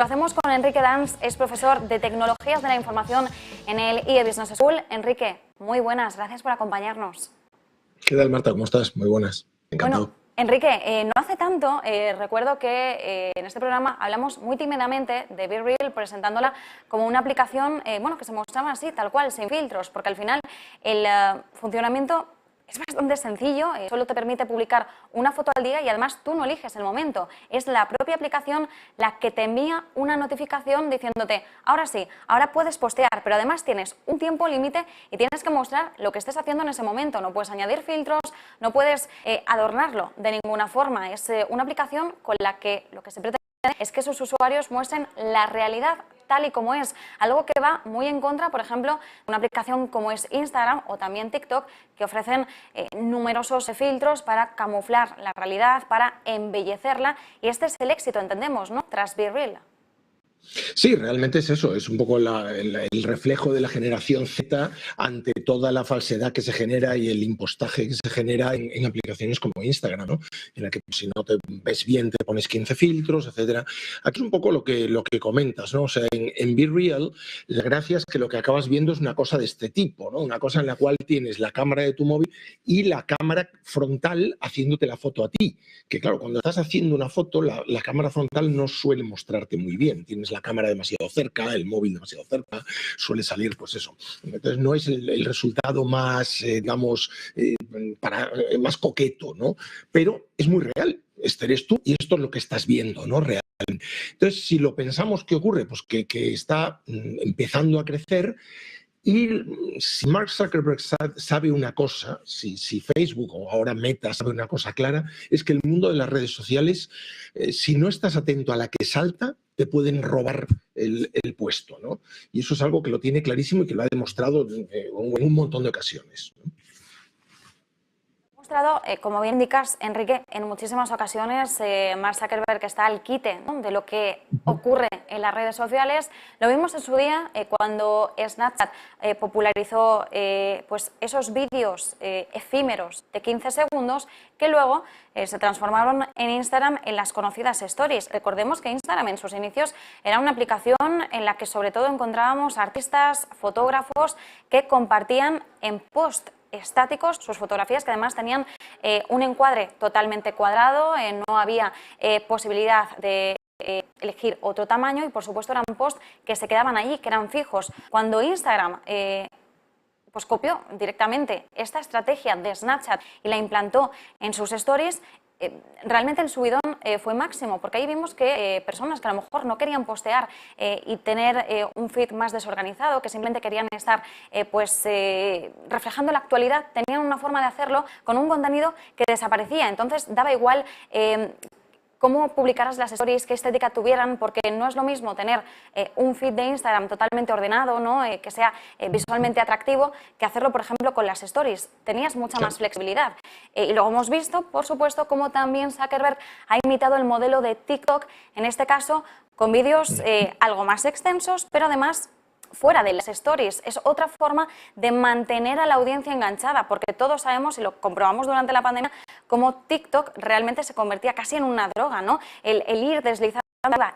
Lo hacemos con Enrique Dans, es profesor de Tecnologías de la Información en el IE Business School. Enrique, muy buenas, gracias por acompañarnos. ¿Qué tal, Marta? ¿Cómo estás? Muy buenas, encantado. Bueno, Enrique, no hace tanto recuerdo que en este programa hablamos muy tímidamente de BeReal, presentándola como una aplicación que se mostraba así, tal cual, sin filtros, porque al final el funcionamiento es bastante sencillo, solo te permite publicar una foto al día y además tú no eliges el momento. Es la propia aplicación la que te envía una notificación diciéndote, ahora sí, ahora puedes postear, pero además tienes un tiempo límite y tienes que mostrar lo que estés haciendo en ese momento. No puedes añadir filtros, no puedes adornarlo de ninguna forma. Es una aplicación con la que lo que se pretende es que sus usuarios muestren la realidad tal y como es, algo que va muy en contra, por ejemplo, de una aplicación como es Instagram o también TikTok, que ofrecen numerosos filtros para camuflar la realidad, para embellecerla, y este es el éxito, entendemos, ¿no?, tras BeReal. Sí, realmente es eso, es un poco el reflejo de la generación Z ante toda la falsedad que se genera y el impostaje que se genera en aplicaciones como Instagram, ¿no? En la que si no te ves bien te pones 15 filtros, etcétera. Aquí es un poco lo que comentas, ¿no? O sea, en BeReal la gracia es que lo que acabas viendo es una cosa de este tipo, ¿no? Una cosa en la cual tienes la cámara de tu móvil y la cámara frontal haciéndote la foto a ti. Que claro, cuando estás haciendo una foto, la cámara frontal no suele mostrarte muy bien. Tienes la cámara demasiado cerca, el móvil demasiado cerca, suele salir pues eso. Entonces no es el resultado más, digamos, más coqueto, ¿no? Pero es muy real. Este eres tú y esto es lo que estás viendo, ¿no? Real. Entonces, si lo pensamos, ¿qué ocurre? Pues que está empezando a crecer. Y si Mark Zuckerberg sabe una cosa, si Facebook o ahora Meta sabe una cosa clara, es que el mundo de las redes sociales, si no estás atento a la que salta, te pueden robar el puesto, ¿no? Y eso es algo que lo tiene clarísimo y que lo ha demostrado en un montón de ocasiones, ¿no? Como bien indicas, Enrique, en muchísimas ocasiones Mark Zuckerberg está al quite, ¿no?, de lo que ocurre en las redes sociales. Lo vimos en su día cuando Snapchat popularizó pues esos vídeos efímeros de 15 segundos que luego se transformaron en Instagram en las conocidas Stories. Recordemos que Instagram en sus inicios era una aplicación en la que sobre todo encontrábamos artistas, fotógrafos que compartían en post estáticos sus fotografías, que además tenían un encuadre totalmente cuadrado, no había posibilidad de elegir otro tamaño y por supuesto eran posts que se quedaban allí, que eran fijos. Cuando Instagram pues copió directamente esta estrategia de Snapchat y la implantó en sus stories, realmente el subidón fue máximo, porque ahí vimos que personas que a lo mejor no querían postear y tener un feed más desorganizado, que simplemente querían estar reflejando la actualidad, tenían una forma de hacerlo con un contenido que desaparecía. Entonces daba igual cómo publicaras las stories, qué estética tuvieran, porque no es lo mismo tener un feed de Instagram totalmente ordenado, ¿no?, que sea visualmente atractivo, que hacerlo, por ejemplo, con las stories. Tenías mucha más flexibilidad. Y luego hemos visto, por supuesto, cómo también Zuckerberg ha imitado el modelo de TikTok, en este caso con vídeos algo más extensos, pero además fuera de las stories. Es otra forma de mantener a la audiencia enganchada, porque todos sabemos, y lo comprobamos durante la pandemia, cómo TikTok realmente se convertía casi en una droga, ¿no? El ir deslizando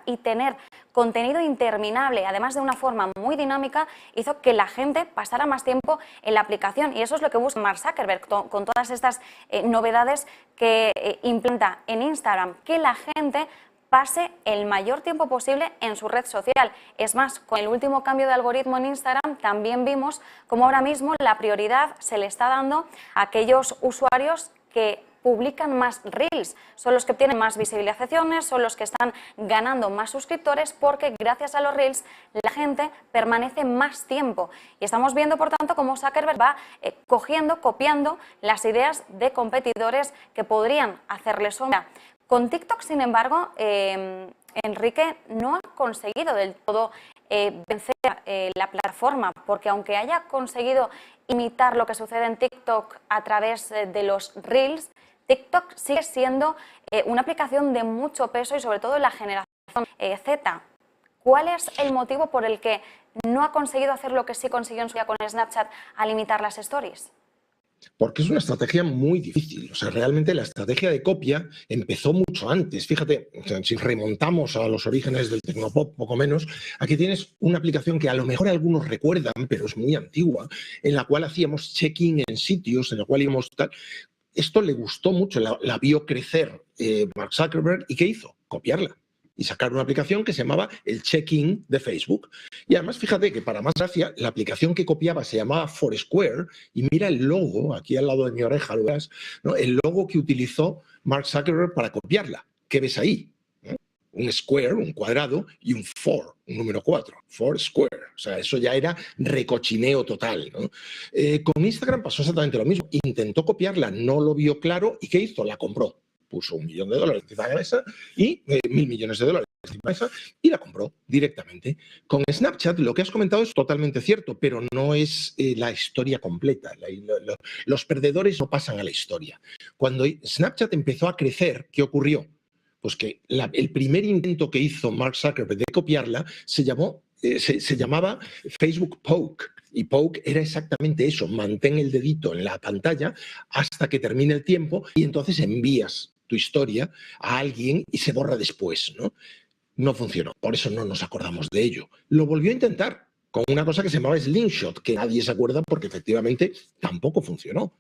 y tener contenido interminable, además de una forma muy dinámica, hizo que la gente pasara más tiempo en la aplicación. Y eso es lo que busca Mark Zuckerberg con todas estas novedades que implanta en Instagram, que la gente pase el mayor tiempo posible en su red social. Es más, con el último cambio de algoritmo en Instagram también vimos cómo ahora mismo la prioridad se le está dando a aquellos usuarios que publican más Reels. Son los que obtienen más visualizaciones, son los que están ganando más suscriptores, porque gracias a los Reels la gente permanece más tiempo. Y estamos viendo, por tanto, cómo Zuckerberg va copiando las ideas de competidores que podrían hacerle sombra. Con TikTok, sin embargo, Enrique no ha conseguido del todo vencer la plataforma, porque aunque haya conseguido imitar lo que sucede en TikTok a través de los Reels, TikTok sigue siendo una aplicación de mucho peso y sobre todo en la generación Z. ¿Cuál es el motivo por el que no ha conseguido hacer lo que sí consiguió en su día con Snapchat al imitar las stories? Porque es una estrategia muy difícil. O sea, realmente la estrategia de copia empezó mucho antes. Fíjate, o sea, si remontamos a los orígenes del tecnopop, poco menos, aquí tienes una aplicación que a lo mejor algunos recuerdan, pero es muy antigua, en la cual hacíamos check-in en sitios, en la cual íbamos tal. Esto le gustó mucho, la vio crecer Mark Zuckerberg, ¿y qué hizo? Copiarla y sacar una aplicación que se llamaba el check-in de Facebook. Y además, fíjate que para más gracia, la aplicación que copiaba se llamaba Foursquare, y mira el logo, aquí al lado de mi oreja, lo verás, ¿no? El logo que utilizó Mark Zuckerberg para copiarla. ¿Qué ves ahí? ¿No? Un square, un cuadrado, y un four, un número 4, Foursquare. O sea, eso ya era recochineo total, ¿no? Con Instagram pasó exactamente lo mismo. Intentó copiarla, no lo vio claro, ¿y qué hizo? La compró. Puso $1 millón encima de la mesa y $1.000 millones encima de la mesa y la compró directamente. Con Snapchat lo que has comentado es totalmente cierto, pero no es la historia completa. Los perdedores no pasan a la historia. Cuando Snapchat empezó a crecer, ¿qué ocurrió? Pues que el primer intento que hizo Mark Zuckerberg de copiarla se llamaba Facebook Poke. Y Poke era exactamente eso, mantén el dedito en la pantalla hasta que termine el tiempo y entonces envías tu historia a alguien y se borra después, ¿no? No funcionó, por eso no nos acordamos de ello. Lo volvió a intentar con una cosa que se llamaba Slingshot, que nadie se acuerda porque efectivamente tampoco funcionó.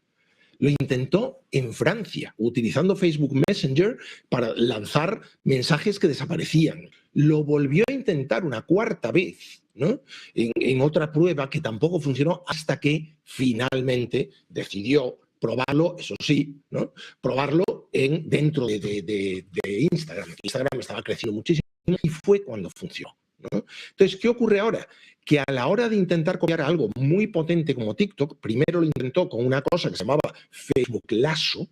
Lo intentó en Francia, utilizando Facebook Messenger para lanzar mensajes que desaparecían. Lo volvió a intentar una cuarta vez, ¿no? En otra prueba que tampoco funcionó hasta que finalmente decidió probarlo, eso sí, ¿no? Probarlo dentro de Instagram. Instagram estaba creciendo muchísimo y fue cuando funcionó, ¿no? Entonces, ¿qué ocurre ahora? Que a la hora de intentar copiar algo muy potente como TikTok, primero lo intentó con una cosa que se llamaba Facebook Lasso,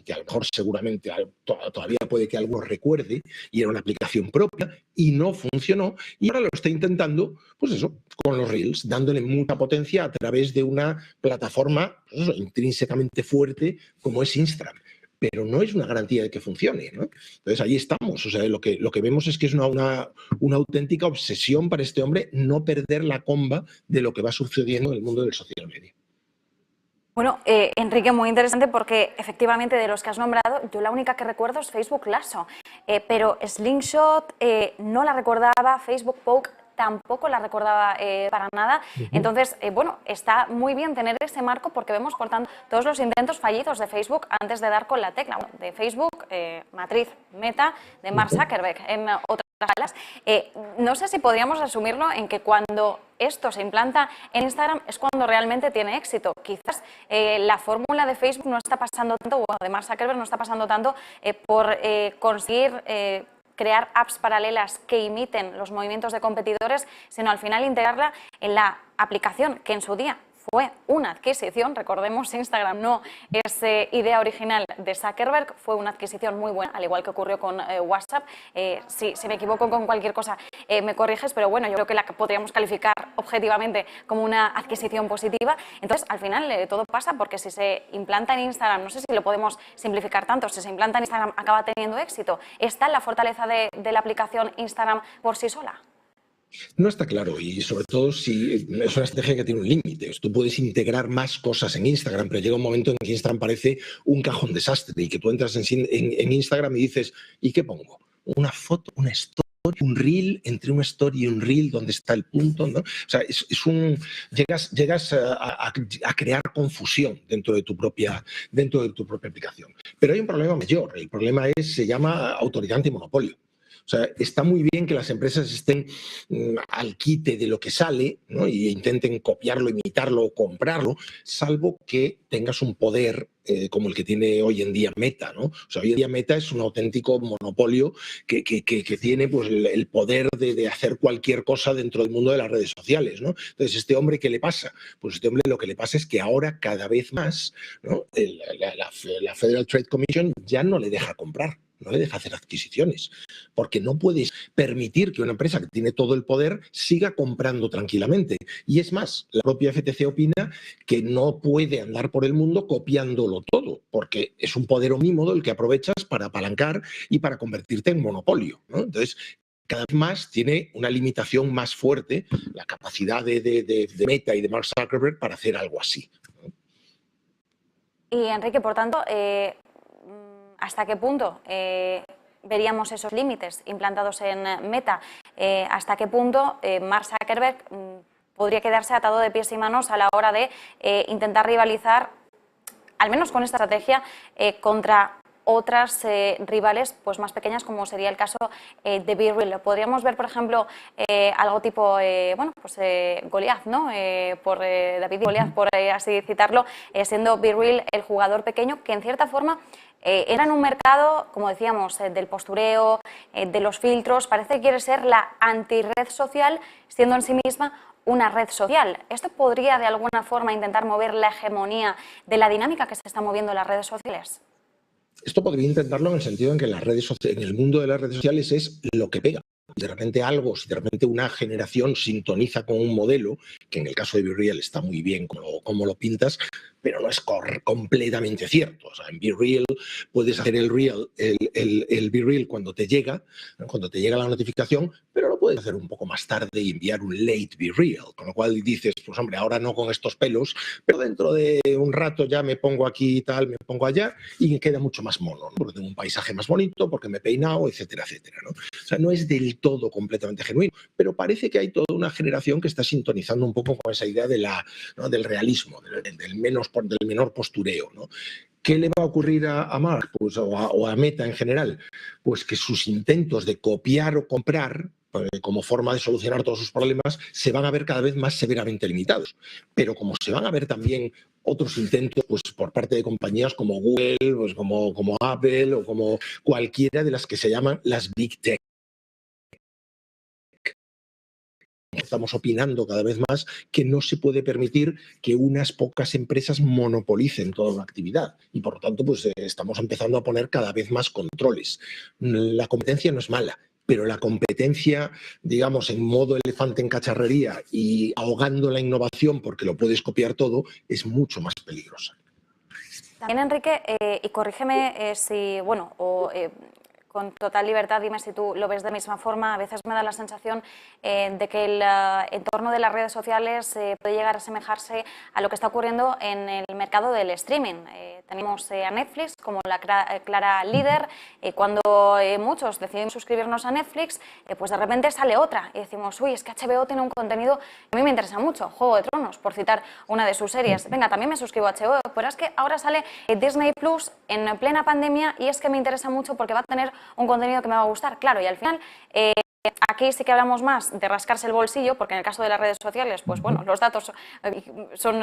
que a lo mejor seguramente todavía puede que alguno recuerde, y era una aplicación propia, y no funcionó, y ahora lo está intentando, pues eso, con los Reels, dándole mucha potencia a través de una plataforma pues eso, intrínsecamente fuerte como es Instagram. Pero no es una garantía de que funcione, ¿no? Entonces ahí estamos, o sea, lo que vemos es que es una auténtica obsesión para este hombre no perder la comba de lo que va sucediendo en el mundo del social media. Bueno, Enrique, muy interesante porque efectivamente de los que has nombrado, yo la única que recuerdo es Facebook Lasso, pero Slingshot no la recordaba, Facebook Poke tampoco la recordaba para nada. Entonces, bueno, está muy bien tener ese marco porque vemos, por tanto, todos los intentos fallidos de Facebook antes de dar con la tecla. Bueno, de Facebook, matriz Meta, de Mark Zuckerberg, en otras salas. No sé si podríamos resumirlo en que cuando esto se implanta en Instagram es cuando realmente tiene éxito. Quizás la fórmula de Facebook no está pasando tanto, o de Mark Zuckerberg no está pasando tanto por conseguir crear apps paralelas que imiten los movimientos de competidores, sino al final integrarla en la aplicación que en su día fue una adquisición. Recordemos, Instagram no es idea original de Zuckerberg, fue una adquisición muy buena, al igual que ocurrió con WhatsApp. Si me equivoco con cualquier cosa, me corriges, pero bueno, yo creo que la podríamos calificar objetivamente como una adquisición positiva. Entonces, al final, todo pasa porque si se implanta en Instagram, no sé si lo podemos simplificar tanto, si se implanta en Instagram acaba teniendo éxito. ¿Está la fortaleza de la aplicación Instagram por sí sola? No está claro y sobre todo si es una estrategia que tiene un límite. Tú puedes integrar más cosas en Instagram, pero llega un momento en que Instagram parece un cajón desastre y que tú entras en Instagram y dices, ¿y qué pongo? Una foto, una story, un reel, entre una story y un reel, ¿dónde está el punto? ¿No? O sea, llegas a crear confusión dentro de tu propia aplicación. Pero hay un problema mayor. El problema se llama autoridad antimonopolio. O sea, está muy bien que las empresas estén al quite de lo que sale, ¿no? Y intenten copiarlo, imitarlo o comprarlo, salvo que tengas un poder como el que tiene hoy en día Meta, ¿no? O sea, hoy en día Meta es un auténtico monopolio que tiene pues, el poder de hacer cualquier cosa dentro del mundo de las redes sociales, ¿no? Entonces, ¿este hombre qué le pasa? Pues este hombre lo que le pasa es que ahora cada vez más, ¿no? La Federal Trade Commission ya no le deja comprar. No le deja hacer adquisiciones, porque no puedes permitir que una empresa que tiene todo el poder siga comprando tranquilamente. Y es más, la propia FTC opina que no puede andar por el mundo copiándolo todo, porque es un poder omnímodo el que aprovechas para apalancar y para convertirte en monopolio, ¿no? Entonces, cada vez más tiene una limitación más fuerte la capacidad de Meta y de Mark Zuckerberg para hacer algo así. Y Enrique, por tanto, ¿hasta qué punto veríamos esos límites implantados en Meta? ¿Hasta qué punto Mark Zuckerberg podría quedarse atado de pies y manos a la hora de intentar rivalizar, al menos con esta estrategia, contra otras rivales pues más pequeñas, como sería el caso de BeReal? Podríamos ver, por ejemplo, algo tipo, bueno, pues Goliath, ¿no? Por David y Goliath, por así citarlo, siendo BeReal el jugador pequeño que en cierta forma era en un mercado, como decíamos, del postureo, de los filtros. Parece que quiere ser la antirred social, siendo en sí misma una red social. ¿Esto podría de alguna forma intentar mover la hegemonía de la dinámica que se está moviendo en las redes sociales? Esto podría intentarlo en el sentido en que en el mundo de las redes sociales es lo que pega. De repente si de repente una generación sintoniza con un modelo, que en el caso de BeReal está muy bien como lo pintas, pero no es completamente cierto. O sea, en BeReal puedes hacer el BeReal cuando te llega, ¿no? Cuando te llega la notificación, pero lo puedes hacer un poco más tarde y enviar un late BeReal, con lo cual dices, pues hombre, ahora no con estos pelos, pero dentro de un rato ya me pongo aquí y tal, me pongo allá y me queda mucho más mono, ¿no? Porque tengo un paisaje más bonito, porque me he peinado, etcétera, etcétera, ¿no? O sea, no es del todo completamente genuino, pero parece que hay toda una generación que está sintonizando un poco con esa idea ¿no? del realismo, del menor postureo, ¿no? ¿Qué le va a ocurrir a Mark pues, o a Meta en general? Pues que sus intentos de copiar o comprar como forma de solucionar todos sus problemas se van a ver cada vez más severamente limitados. Pero como se van a ver también otros intentos pues, por parte de compañías como Google, pues, como Apple o como cualquiera de las que se llaman las Big Tech. Estamos opinando cada vez más que no se puede permitir que unas pocas empresas monopolicen toda una actividad y por lo tanto pues estamos empezando a poner cada vez más controles. La competencia no es mala, pero la competencia, digamos, en modo elefante en cacharrería y ahogando la innovación porque lo puedes copiar todo, es mucho más peligrosa. También, Enrique, y corrígeme si, bueno, con total libertad, dime si tú lo ves de la misma forma. A veces me da la sensación de que el entorno de las redes sociales puede llegar a asemejarse a lo que está ocurriendo en el mercado del streaming. Tenemos a Netflix como la clara líder. Cuando muchos decidimos suscribirnos a Netflix, pues de repente sale otra y decimos, uy, es que HBO tiene un contenido que a mí me interesa mucho, Juego de Tronos, por citar una de sus series. Venga, también me suscribo a HBO, pero es que ahora sale Disney Plus en plena pandemia y es que me interesa mucho porque va a tener un contenido que me va a gustar. Claro, y al final aquí sí que hablamos más de rascarse el bolsillo, porque en el caso de las redes sociales, pues bueno, los datos son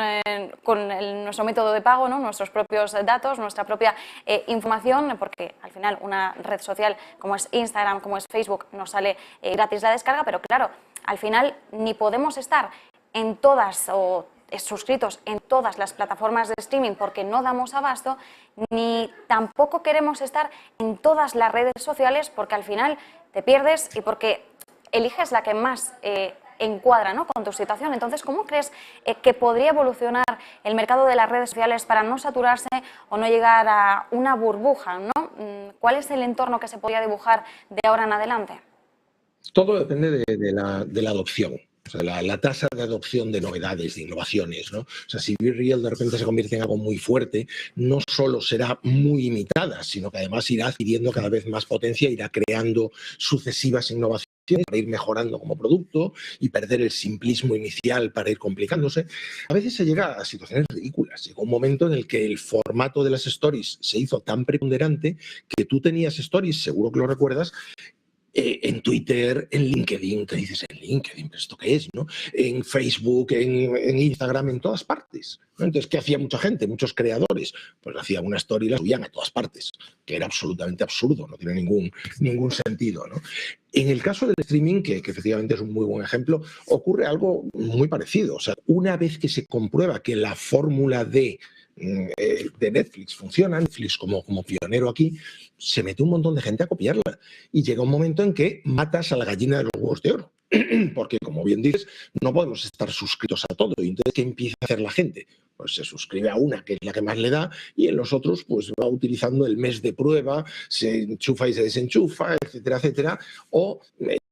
con nuestro método de pago, ¿no? Nuestros propios datos, nuestra propia información, porque al final una red social como es Instagram, como es Facebook, nos sale gratis la descarga, pero claro, al final ni podemos estar en todas o suscritos en todas las plataformas de streaming porque no damos abasto, ni tampoco queremos estar en todas las redes sociales porque al final te pierdes y porque eliges la que más encuadra, ¿no?, con tu situación. Entonces, ¿cómo crees que podría evolucionar el mercado de las redes sociales para no saturarse o no llegar a una burbuja, ¿no? ¿Cuál es el entorno que se podría dibujar de ahora en adelante? Todo depende de la adopción. O sea, la tasa de adopción de novedades, de innovaciones, ¿no? O sea, si BeReal de repente se convierte en algo muy fuerte, no solo será muy imitada, sino que además irá adquiriendo cada vez más potencia, irá creando sucesivas innovaciones para ir mejorando como producto y perder el simplismo inicial para ir complicándose. A veces se llega a situaciones ridículas. Llegó un momento en el que el formato de las stories se hizo tan preponderante que tú tenías stories, seguro que lo recuerdas, en Twitter, en LinkedIn, te dices en LinkedIn, ¿pero esto qué es? ¿No? En Facebook, en Instagram, en todas partes, ¿no? Entonces, ¿qué hacía mucha gente? Muchos creadores, pues hacían una story y la subían a todas partes, que era absolutamente absurdo, no tiene ningún sentido, ¿no? En el caso del streaming, que efectivamente es un muy buen ejemplo, ocurre algo muy parecido. O sea, una vez que se comprueba que la fórmula de Netflix funciona, Netflix como pionero aquí, se mete un montón de gente a copiarla y llega un momento en que matas a la gallina de los huevos de oro. Porque, como bien dices, no podemos estar suscritos a todo. Y entonces, ¿qué empieza a hacer la gente? Pues se suscribe a una, que es la que más le da, y en los otros pues va utilizando el mes de prueba, se enchufa y se desenchufa, etcétera, etcétera, o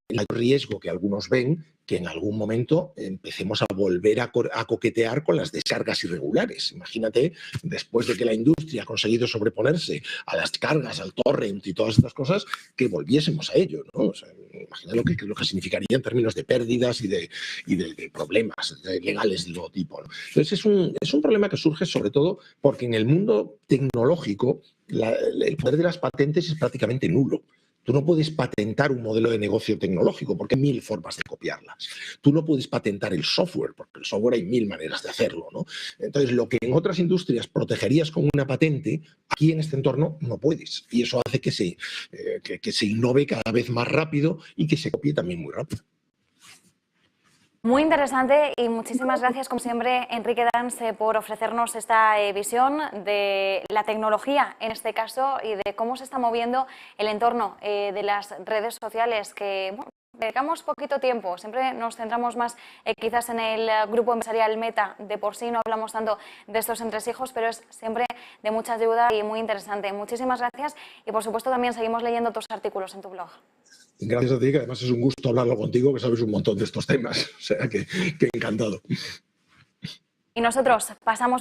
el riesgo que algunos ven que en algún momento empecemos a volver a coquetear con las descargas irregulares. Imagínate, después de que la industria ha conseguido sobreponerse a las cargas, al torrent y todas estas cosas, que volviésemos a ello, ¿no? O sea, imagina lo que significaría en términos de pérdidas y de problemas legales de todo tipo, ¿no? Entonces es un problema que surge sobre todo porque en el mundo tecnológico el poder de las patentes es prácticamente nulo. Tú no puedes patentar un modelo de negocio tecnológico porque hay 1000 formas de copiarlas. Tú no puedes patentar el software porque el software hay 1000 maneras de hacerlo, ¿no? Entonces, lo que en otras industrias protegerías con una patente, aquí en este entorno no puedes. Y eso hace que se innove cada vez más rápido y que se copie también muy rápido. Muy interesante y muchísimas gracias, como siempre, Enrique Dans, por ofrecernos esta visión de la tecnología, en este caso, y de cómo se está moviendo el entorno de las redes sociales, que bueno, dedicamos poquito tiempo, siempre nos centramos más quizás en el grupo empresarial Meta, de por sí no hablamos tanto de estos entresijos, pero es siempre de mucha ayuda y muy interesante. Muchísimas gracias y, por supuesto, también seguimos leyendo tus artículos en tu blog. Gracias a ti, que además es un gusto hablarlo contigo, que sabes un montón de estos temas. O sea, que encantado. Y nosotros pasamos